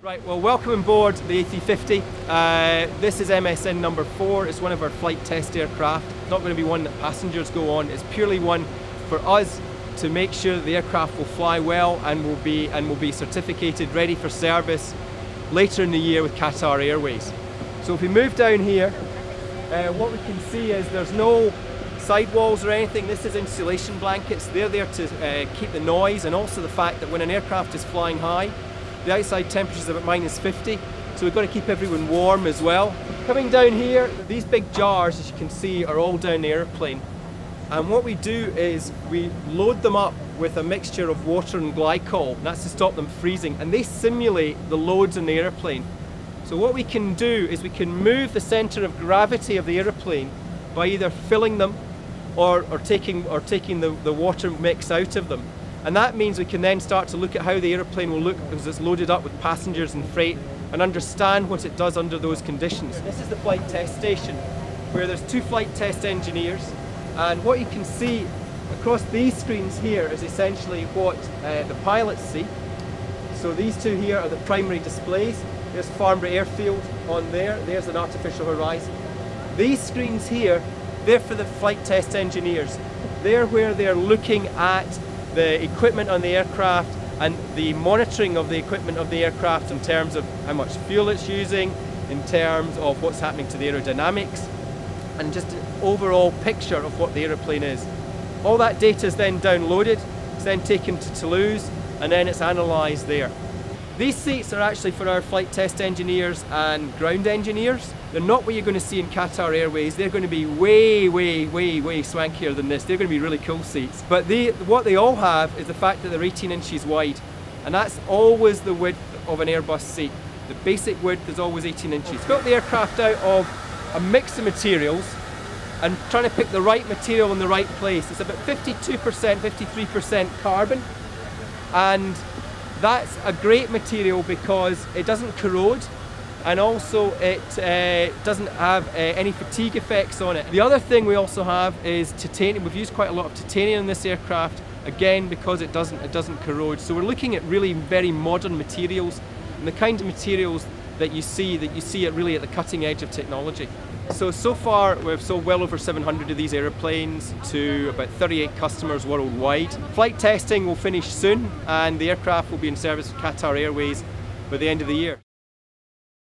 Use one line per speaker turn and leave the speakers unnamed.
Right, well, welcome on board the A350. This is MSN number 4. It's one of our flight test aircraft. It's not going to be one that passengers go on. It's purely one for us to make sure that the aircraft will fly well and will be certificated, ready for service later in the year with Qatar Airways. So if we move down here, what we can see is there's no sidewalls or anything. This is insulation blankets. They're there to keep the noise, and also the fact that when an aircraft is flying high, the outside temperature is about -50, so we've got to keep everyone warm as well. Coming down here, these big jars, as you can see, are all down the airplane. And what we do is we load them up with a mixture of water and glycol, and that's to stop them freezing, and they simulate the loads in the airplane. So what we can do is we can move the center of gravity of the airplane by either filling them or taking the water mix out of them. And that means we can then start to look at how the airplane will look as it's loaded up with passengers and freight, and understand what it does under those conditions. This is the flight test station, where there's 2 flight test engineers, and what you can see across these screens here is essentially what the pilots see. So these 2 here are the primary displays. There's Farnborough Airfield on there, there's an artificial horizon. These screens here, they're for the flight test engineers. They're where they're looking at the equipment on the aircraft and the monitoring of the equipment of the aircraft in terms of how much fuel it's using, in terms of what's happening to the aerodynamics, and just an overall picture of what the aeroplane is. All that data is then downloaded, it's then taken to Toulouse, and then it's analysed there. These seats are actually for our flight test engineers and ground engineers. They're not what you're going to see in Qatar Airways. They're going to be way swankier than this. They're going to be really cool seats. But what they all have is the fact that they're 18 inches wide. And that's always the width of an Airbus seat. The basic width is always 18 inches. We've built the aircraft out of a mix of materials and trying to pick the right material in the right place. It's about 52%, 53% carbon. And that's a great material because it doesn't corrode, and also it doesn't have any fatigue effects on it. The other thing we also have is titanium. We've used quite a lot of titanium in this aircraft, again because it doesn't corrode. So we're looking at really very modern materials, and the kind of materials that you see it really at the cutting edge of technology. So far we've sold well over 700 of these airplanes to about 38 customers worldwide. Flight testing will finish soon, and the aircraft will be in service with Qatar Airways by the end of the year.